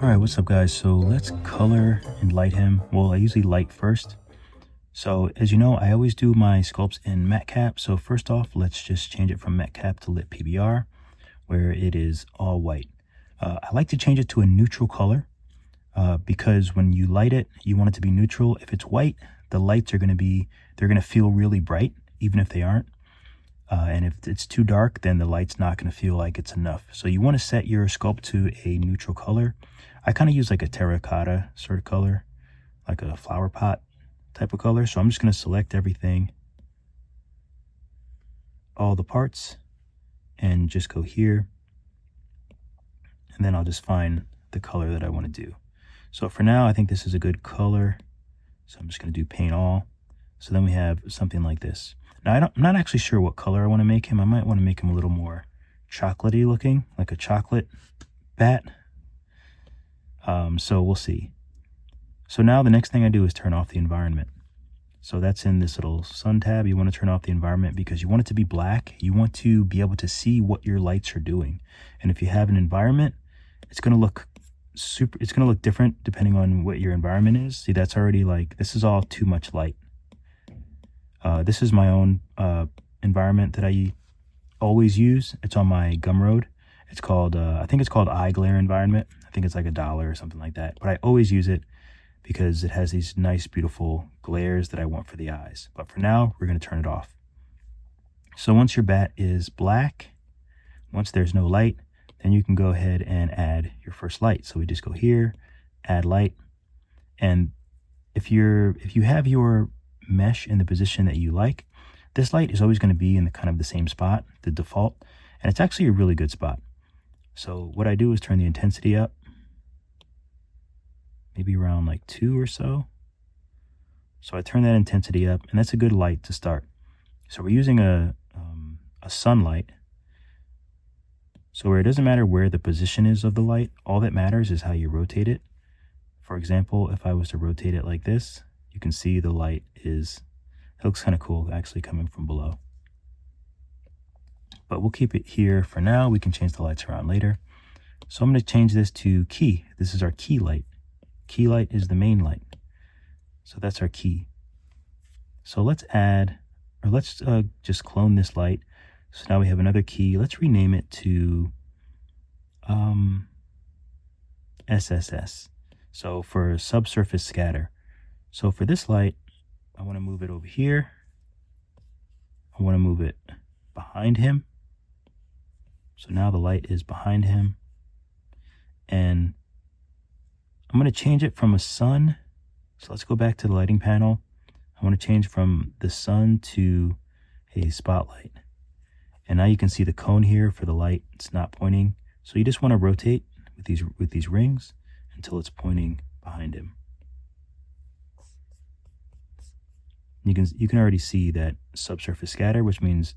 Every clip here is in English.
Alright, what's up guys? So let's color and light him. Well, I usually light first. So as you know, I always do my sculpts in matte cap. So first off, let's just change it from matte cap to lit PBR, where it is all white. I like to change it to a neutral color because when you light it, you want it to be neutral. If it's white, the lights are going to be, they're going to feel really bright, even if they aren't. And if it's too dark, then the light's not going to feel like it's enough. So you want to set your sculpt to a neutral color. I kind of use like a terracotta sort of color, like a flower pot type of color. So I'm just going to select everything, all the parts, and just go here. And then I'll just find the color that I want to do. So for now, I think this is a good color. So I'm just going to do paint all. So then we have something like this. Now, I'm not actually sure what color I want to make him. I might want to make him a little more chocolatey looking, like a chocolate bat. So we'll see. So now the next thing I do is turn off the environment. So that's in this little sun tab. You want to turn off the environment because you want it to be black. You want to be able to see what your lights are doing. And if you have an environment, it's going to look it's going to look different depending on what your environment is. See, that's already like, this is all too much light. This is my own environment that I always use. It's on my Gumroad. It's called, I think it's called Eye Glare Environment. I think it's like $1 or something like that. But I always use it because it has these nice, beautiful glares that I want for the eyes. But for now, we're going to turn it off. So once your bat is black, once there's no light, then you can go ahead and add your first light. So we just go here, add light. And if you have your mesh in the position that you like, this light is always going to be in the kind of the same spot, the default, and it's actually a really good spot. So what I do is turn the intensity up, maybe around like 2 or so. So I turn that intensity up, and that's a good light to start. So we're using a sunlight. So where it doesn't matter where the position is of the light, all that matters is how you rotate it. For example, if I was to rotate it like this, you can see the light it looks kind of cool actually coming from below. But we'll keep it here for now. We can change the lights around later. So I'm going to change this to key. This is our key light. Key light is the main light. So that's our key. So let's add, or let's just clone this light. So now we have another key. Let's rename it to SSS. So for subsurface scatter. So for this light, I want to move it over here. I want to move it behind him. So now the light is behind him. And I'm going to change it from a sun. So let's go back to the lighting panel. I want to change from the sun to a spotlight. And now you can see the cone here for the light. It's not pointing. So you just want to rotate with these rings until it's pointing behind him. You can already see that subsurface scatter, which means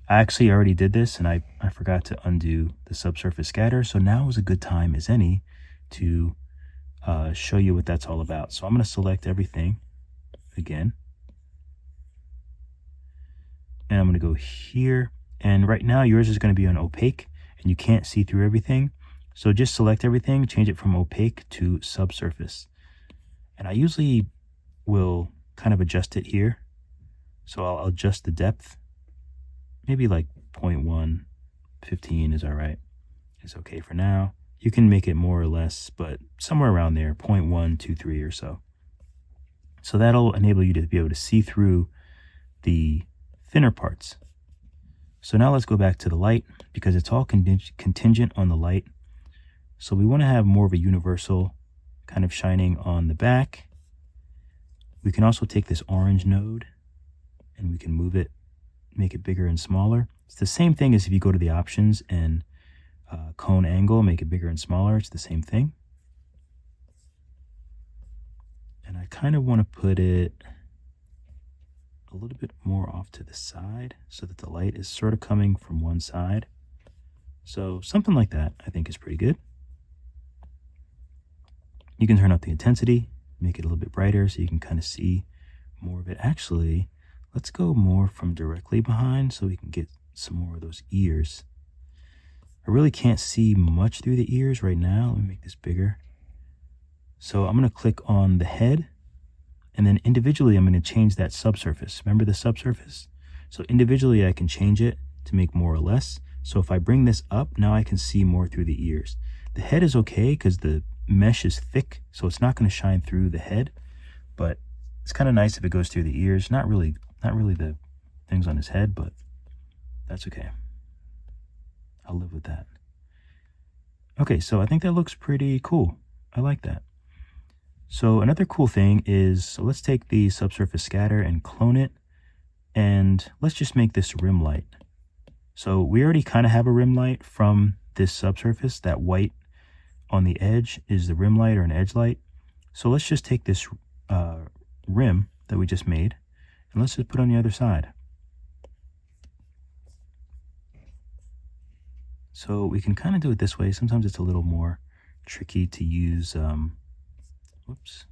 I actually already did this and I forgot to undo the subsurface scatter. So now is a good time as any to show you what that's all about. So I'm going to select everything again. And I'm going to go here. And right now yours is going to be on opaque and you can't see through everything. So just select everything, change it from opaque to subsurface. And I usually will kind of adjust it here. So I'll adjust the depth. Maybe like 0.1, 15 is all right. It's okay for now. You can make it more or less, but somewhere around there, 0.123 or so. So that'll enable you to be able to see through the thinner parts. So now let's go back to the light because it's all contingent on the light. So we want to have more of a universal kind of shining on the back. We can also take this orange node and we can move it, make it bigger and smaller. It's the same thing as if you go to the options and cone angle, make it bigger and smaller. It's the same thing. And I kind of want to put it a little bit more off to the side so that the light is sort of coming from one side. So something like that I think is pretty good. You can turn up the intensity, make it a little bit brighter so you can kind of see more of it. Actually, let's go more from directly behind so we can get some more of those ears. I really can't see much through the ears right now. Let me make this bigger. So I'm going to click on the head, and then individually I'm going to change that subsurface. Remember the subsurface? So individually I can change it to make more or less. So if I bring this up, now I can see more through the ears. The head is okay because the mesh is thick, so it's not going to shine through the head, but it's kind of nice if it goes through the ears. Not really the things on his head, but that's okay. I'll live with that. Okay, so I think that looks pretty cool. I like that. So another cool thing is, so let's take the subsurface scatter and clone it, and let's just make this rim light. So we already kind of have a rim light from this subsurface. That white on the edge is the rim light or an edge light. So let's just take this rim that we just made, and let's just put it on the other side. So we can kind of do it this way. Sometimes it's a little more tricky to use, whoops,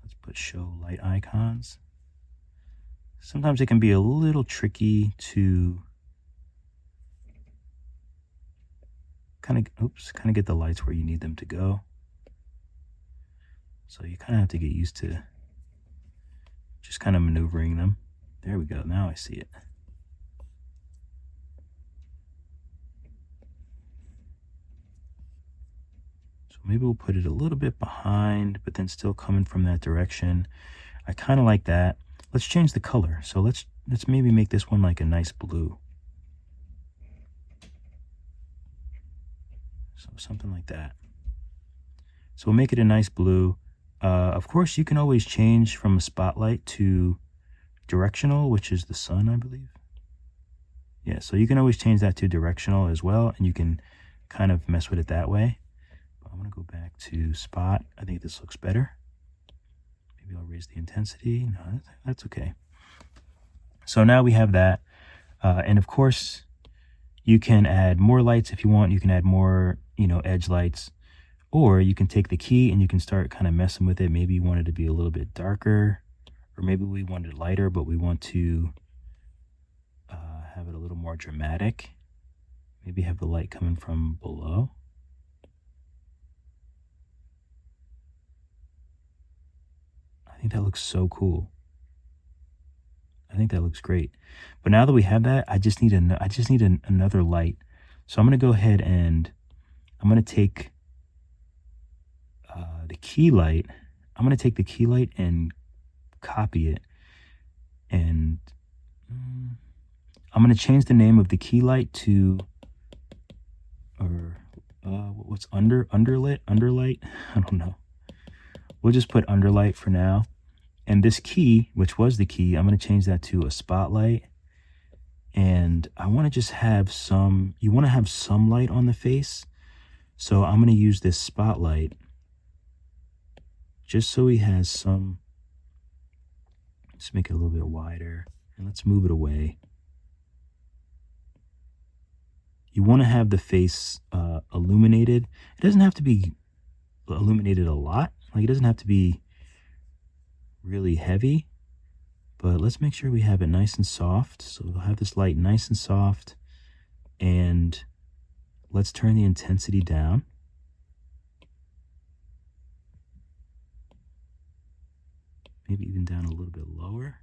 let's put show light icons. Sometimes it can be a little tricky to kind of get the lights where you need them to go. So you kind of have to get used to just kind of maneuvering them. There we go. Now I see it. So maybe we'll put it a little bit behind, but then still coming from that direction. I kind of like that. Let's change the color. So let's maybe make this one like a nice blue. So something like that. So we'll make it a nice blue. Of course, you can always change from a spotlight to directional, which is the sun, I believe. Yeah, so you can always change that to directional as well, and you can kind of mess with it that way. But I'm going to go back to spot. I think this looks better. Maybe I'll raise the intensity. No, that's okay. So now we have that. And of course, you can add more lights if you want. You can add more, edge lights. Or you can take the key and you can start kind of messing with it. Maybe you want it to be a little bit darker, or maybe we want it lighter, but we want to have it a little more dramatic. Maybe have the light coming from below. I think that looks so cool. I think that looks great. But now that we have that, I just need another light. So I'm going to go ahead and I'm going to take the key light. I'm going to take the key light and copy it. And I'm going to change the name of the key light to, what's underlight? I don't know. We'll just put underlight for now. And this key, which was the key, I'm going to change that to a spotlight. And I want to just have you want to have some light on the face. So I'm going to use this spotlight just so he has some. Let's make it a little bit wider and let's move it away. You want to have the face illuminated. It doesn't have to be illuminated a lot. Like, it doesn't have to be really heavy, but let's make sure we have it nice and soft. So we'll have this light nice and soft, and let's turn the intensity down. Maybe even down a little bit lower.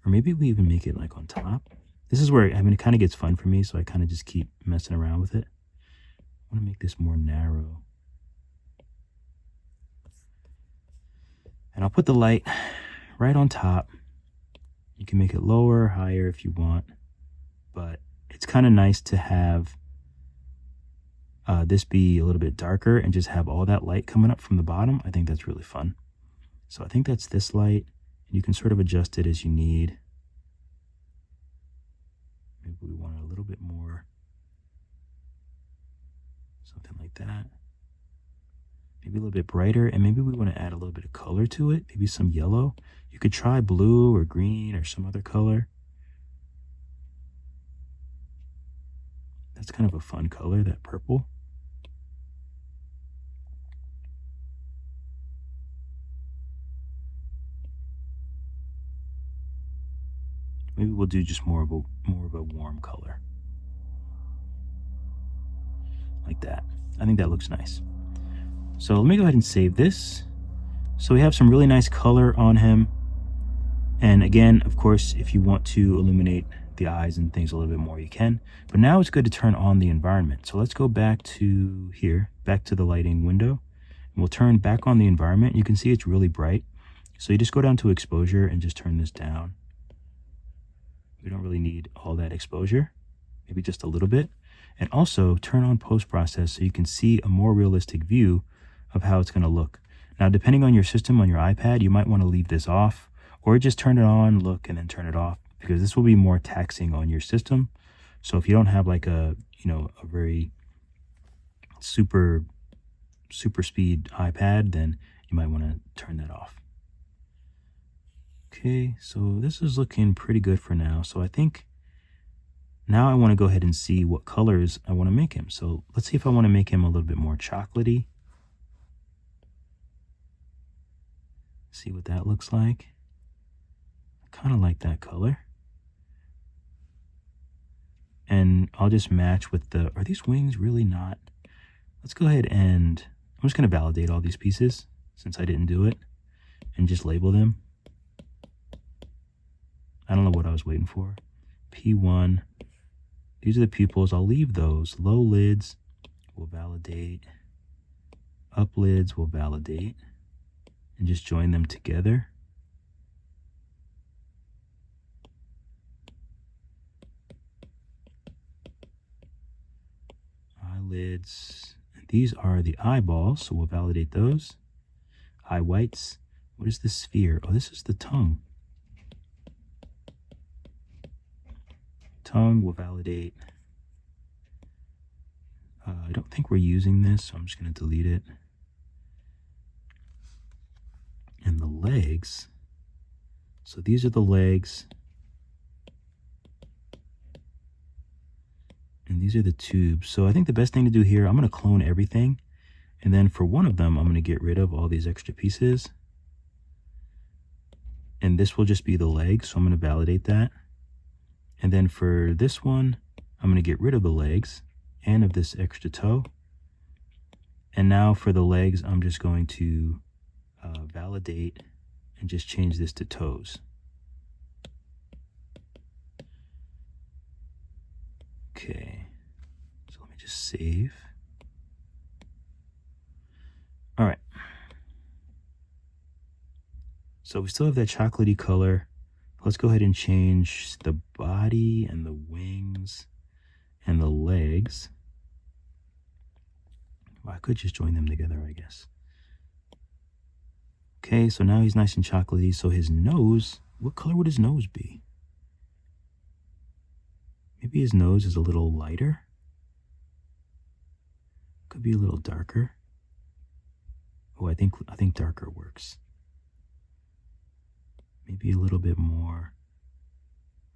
Or maybe we even make it like on top. This is where, it kind of gets fun for me, so I kind of just keep messing around with it. I want to make this more narrow. And I'll put the light right on top. You can make it lower, higher if you want, but it's kind of nice to have this be a little bit darker and just have all that light coming up from the bottom. I think that's really fun. So I think that's this light. You can sort of adjust it as you need. Maybe we want it a little bit more, something like that. Maybe a little bit brighter, and maybe we want to add a little bit of color to it, maybe some yellow. You could try blue or green or some other color. That's kind of a fun color, that purple. Maybe we'll do just more of a warm color. Like that. I think that looks nice. So let me go ahead and save this. So we have some really nice color on him. And again, of course, if you want to illuminate the eyes and things a little bit more, you can. But now it's good to turn on the environment. So let's go back to here, back to the lighting window. And we'll turn back on the environment. You can see it's really bright. So you just go down to exposure and just turn this down. We don't really need all that exposure, maybe just a little bit. And also turn on post-process so you can see a more realistic view of how it's going to look. Now, depending on your system, on your iPad, you might want to leave this off or just turn it on, look, and then turn it off, because this will be more taxing on your system. So if you don't have like a very super speed iPad, then you might want to turn that off. Okay, so this is looking pretty good for now. So I think now I want to go ahead and see what colors I want to make him. So let's see if I want to make him a little bit more chocolatey. See what that looks like. I kind of like that color. And I'll just match with the, are these wings really not? Let's go ahead and, I'm just going to validate all these pieces since I didn't do it and just label them. I don't know what I was waiting for. P1. These are the pupils. I'll leave those. Low lids will validate. Up lids will validate. And just join them together. Eyelids. These are the eyeballs, so we'll validate those. Eye whites. What is the sphere? Oh, this is the tongue. Tongue will validate. I don't think we're using this, so I'm just going to delete it. And the legs. So these are the legs. And these are the tubes. So I think the best thing to do here, I'm going to clone everything. And then for one of them, I'm going to get rid of all these extra pieces. And this will just be the legs, so I'm going to validate that. And then for this one, I'm going to get rid of the legs and of this extra toe. And now for the legs, I'm just going to validate and just change this to toes. Okay, so let me just save. All right. So we still have that chocolatey color. Let's go ahead and change the body and the wings and the legs. Well, I could just join them together, I guess. Okay, so now he's nice and chocolatey. So his nose, what color would his nose be? Maybe his nose is a little lighter. Could be a little darker. Oh, I think darker works. Maybe a little bit more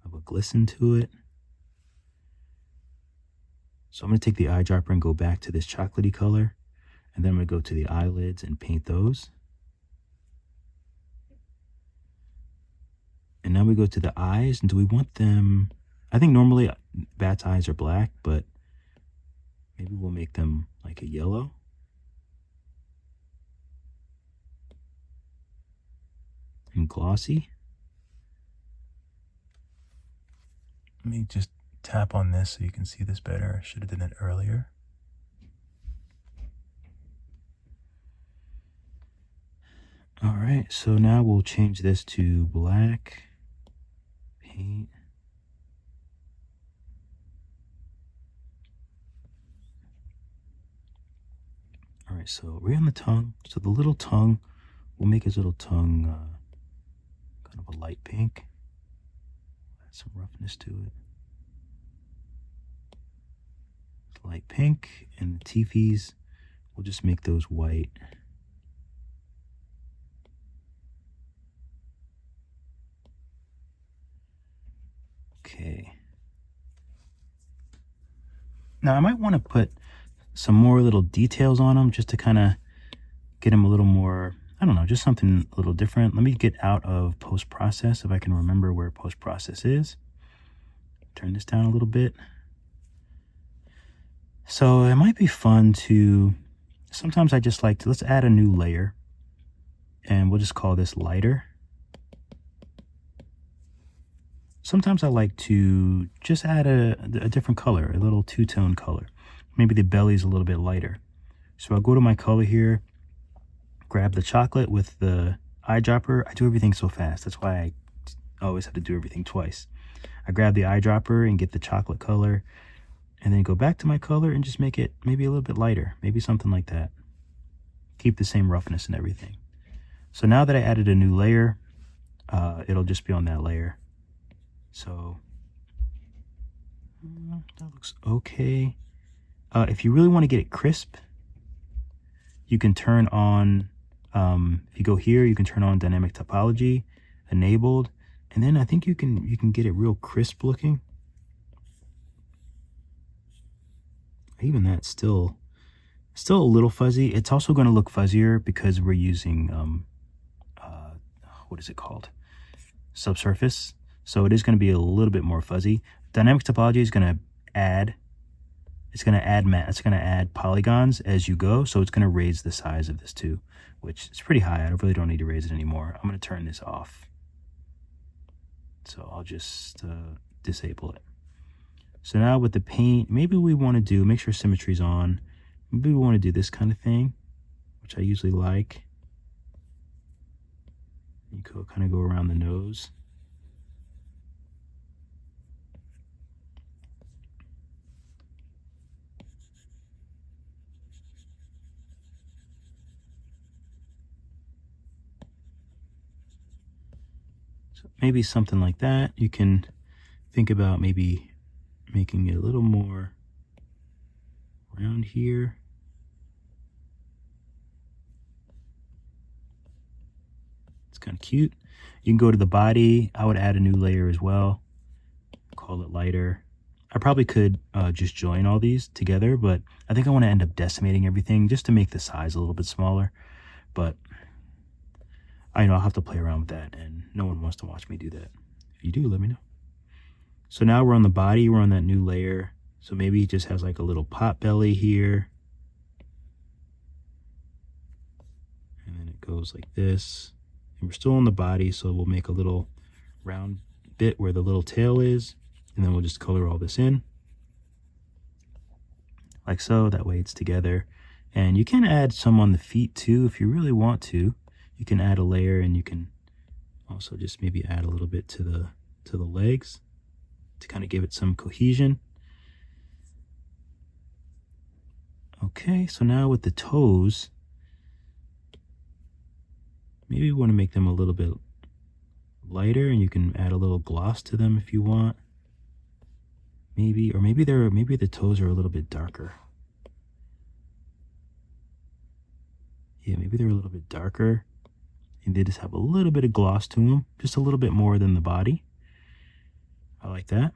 of a glisten to it. So I'm going to take the eyedropper and go back to this chocolatey color. And then I'm going to go to the eyelids and paint those. And now we go to the eyes. And do we want them... I think normally bats' eyes are black, but maybe we'll make them like a yellow. And glossy. Let me just tap on this so you can see this better. I should have done it earlier. All right, so now we'll change this to black. Paint. All right, so right on the tongue. So the little tongue, we'll make his little tongue kind of a light pink. Add some roughness to it. Light pink, and the teethies, we'll just make those white. Okay. Now I might want to put some more little details on them just to kind of get them a little more I don't know, just something a little different. Let me get out of post-process if I can remember where post-process is. Turn this down a little bit. So it might be fun to, sometimes I just like to, let's add a new layer and we'll just call this lighter. Sometimes I like to just add a different color, a little two-tone color. Maybe the belly's a little bit lighter. So I'll go to my color here, grab the chocolate with the eyedropper. I do everything so fast. That's why I always have to do everything twice. I grab the eyedropper and get the chocolate color, and then go back to my color and just make it maybe a little bit lighter, maybe something like that. Keep the same roughness and everything. So now that I added a new layer, it'll just be on that layer. So that looks okay. If you really want to get it crisp, you can turn on, if you go here, you can turn on dynamic topology, enabled, and then I think you can get it real crisp looking. Even that's still a little fuzzy. It's also going to look fuzzier because we're using what is it called? Subsurface. So it is going to be a little bit more fuzzy. Dynamic topology is going to add, it's going to add polygons as you go. So it's going to raise the size of this too, which is pretty high. I really don't need to raise it anymore. I'm going to turn this off. So I'll just disable it. So now with the paint, maybe we want to do, make sure symmetry's on. Maybe we want to do this kind of thing, which I usually like. You kind of go around the nose. So maybe something like that. You can think about maybe making it a little more around here. It's kind of cute. You can go to the body. I would add a new layer as well. Call it lighter. I probably could just join all these together, but I think I want to end up decimating everything just to make the size a little bit smaller. But I know I'll have to play around with that, and no one wants to watch me do that. If you do, let me know. So now we're on the body, we're on that new layer. So maybe it just has like a little pot belly here. And then it goes like this. And we're still on the body, so we'll make a little round bit where the little tail is. And then we'll just color all this in. Like so, that way it's together. And you can add some on the feet too if you really want to. You can add a layer, and you can also just maybe add a little bit to the legs to kind of give it some cohesion. Okay, so now with the toes, maybe we want to make them a little bit lighter, and you can add a little gloss to them if you want. Maybe, or maybe the toes are a little bit darker. Yeah, maybe they're a little bit darker, and they just have a little bit of gloss to them, just a little bit more than the body. I like that.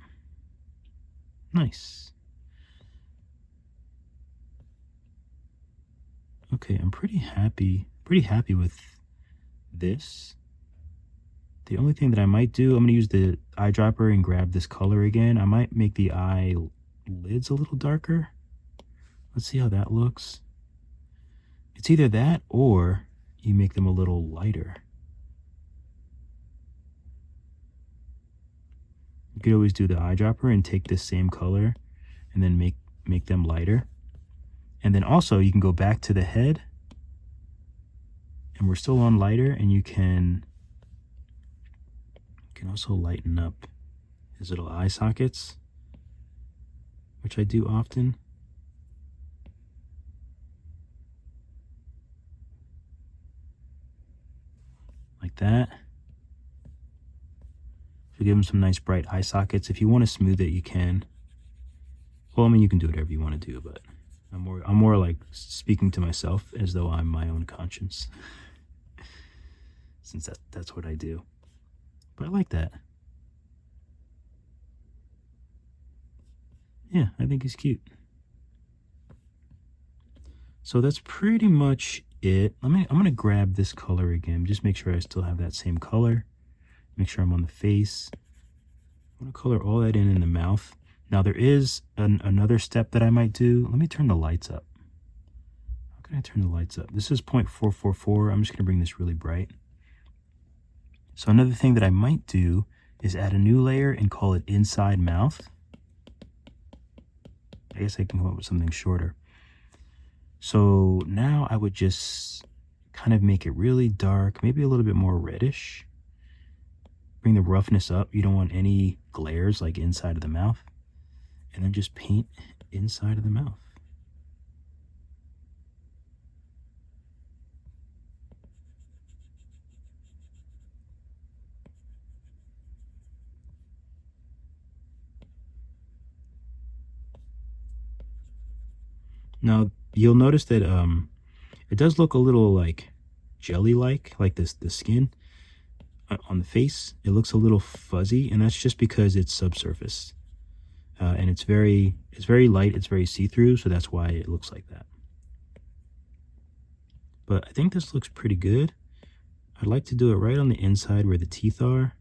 Nice. Okay, I'm pretty happy with this. The only thing that I might do, I'm going to use the eyedropper and grab this color again. I might make the eye lids a little darker. Let's see how that looks. It's either that or you make them a little lighter. You could always do the eyedropper and take this same color and then make them lighter. And then also you can go back to the head, and we're still on lighter, and you can also lighten up his little eye sockets, which I do often. Like that. So give him some nice bright eye sockets. If you want to smooth it, you can. Well, I mean, you can do whatever you want to do, but I'm more like speaking to myself as though I'm my own conscience, since that's what I do. But I like that. Yeah, I think he's cute. So that's pretty much it. I'm gonna grab this color again, just make sure I still have that same color. Make sure I'm on the face. I'm gonna color all that in the mouth. Now there is another step that I might do. Let me turn the lights up. How can I turn the lights up? This is 0.444. I'm just gonna bring this really bright. So another thing that I might do is add a new layer and call it inside mouth. I guess I can come up with something shorter. So now I would just kind of make it really dark, maybe a little bit more reddish. Bring the roughness up. You don't want any glares like inside of the mouth. And then just paint inside of the mouth. Now you'll notice that it does look a little like jelly-like, like this the skin on the face. It looks a little fuzzy, and that's just because it's subsurface. And it's very light, it's very see-through, so that's why it looks like that. But I think this looks pretty good. I'd like to do it right on the inside where the teeth are,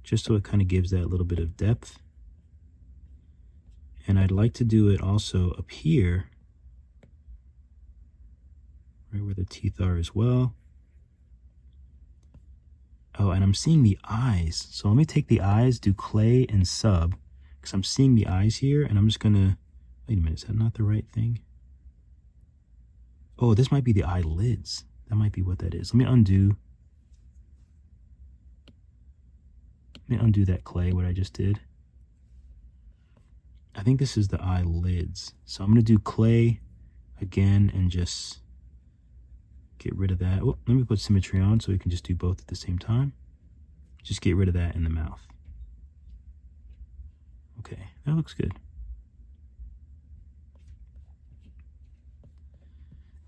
just so it kind of gives that little bit of depth. And I'd like to do it also up here, right where the teeth are as well. Oh, and I'm seeing the eyes. So let me take the eyes, do clay and sub, because I'm seeing the eyes here, and I'm just gonna, wait a minute, is that not the right thing? Oh, this might be the eyelids. That might be what that is. Let me undo that clay, what I just did. I think this is the eyelids. So I'm gonna do clay again and just get rid of that. Oh, let me put symmetry on so we can just do both at the same time. Just get rid of that in the mouth. Okay, that looks good.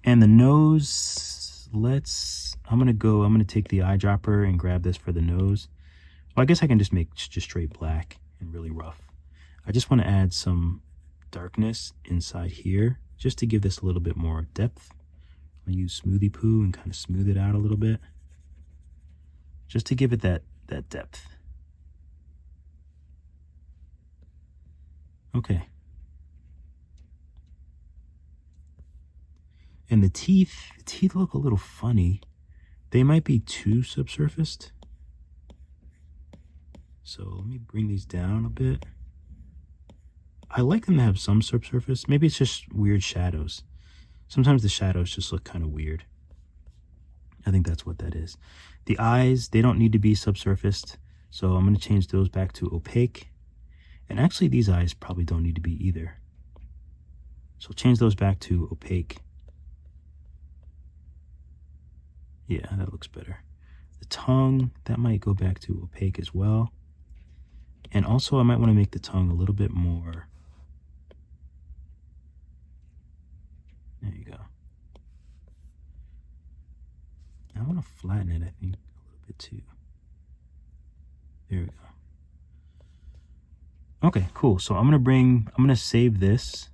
And the nose, I'm gonna take the eyedropper and grab this for the nose. Well, I guess I can just make just straight black and really rough. I just want to add some darkness inside here just to give this a little bit more depth. I'll use Smoothie Poo and kind of smooth it out a little bit, just to give it that depth. Okay. And the teeth look a little funny. They might be too subsurfaced. So let me bring these down a bit. I like them to have some subsurface. Maybe it's just weird shadows. Sometimes the shadows just look kind of weird. I think that's what that is. The eyes, they don't need to be subsurfaced. So I'm going to change those back to opaque. And actually these eyes probably don't need to be either. So change those back to opaque. Yeah, that looks better. The tongue, that might go back to opaque as well. And also I might want to make the tongue a little bit more. There you go. I want to flatten it, I think, a little bit too. There we go. Okay, cool. So I'm gonna save this,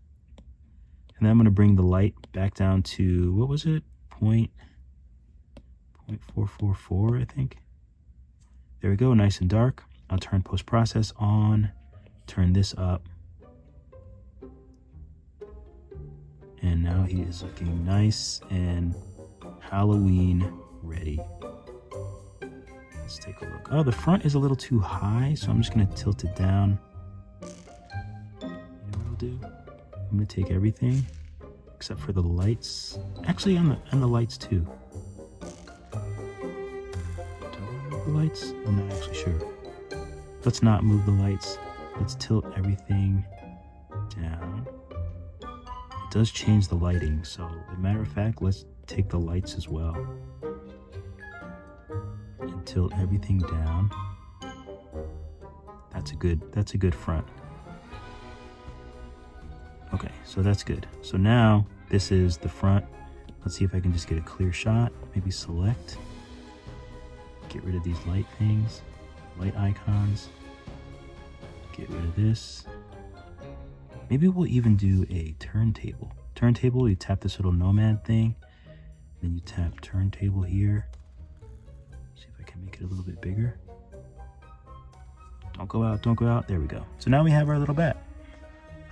and then I'm gonna bring the light back down to, what was it? 0.444, I think. There we go, nice and dark. I'll turn post-process on, turn this up. And now he is looking nice and Halloween ready. Let's take a look. Oh, the front is a little too high, so I'm just gonna tilt it down. You know what I'll do? I'm gonna take everything except for the lights. Actually, on the lights too. Do I want to move the lights? I'm not actually sure. Let's not move the lights. Let's tilt everything down. It does change the lighting, so as a matter of fact, let's take the lights as well and tilt everything down. That's a good front. Okay, so that's good. So now this is the front. Let's see if I can just get a clear shot. Maybe select, get rid of these light things, light icons, get rid of this. Maybe we'll even do a turntable turntable, you tap this little Nomad thing, then you tap turntable here. See if I can make it a little bit bigger. Don't go out, don't go out. There we go. So now we have our little bat.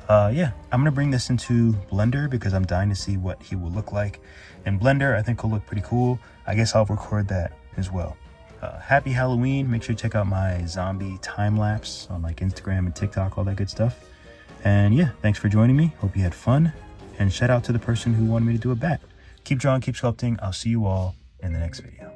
Yeah, I'm gonna bring this into Blender because I'm dying to see what he will look like. In Blender, I think he'll look pretty cool. I guess I'll record that as well. Happy Halloween. Make sure you check out my zombie time lapse on like Instagram and TikTok, all that good stuff. And yeah, thanks for joining me. Hope you had fun. And shout out to the person who wanted me to do a bat. Keep drawing, keep sculpting. I'll see you all in the next video.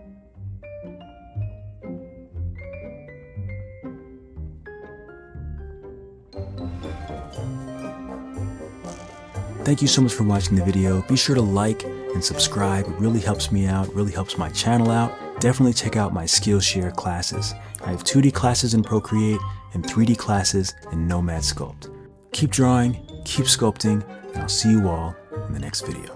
Thank you so much for watching the video. Be sure to like and subscribe. It really helps me out, really helps my channel out. Definitely check out my Skillshare classes. I have 2D classes in Procreate and 3D classes in Nomad Sculpt. Keep drawing, keep sculpting, and I'll see you all in the next video.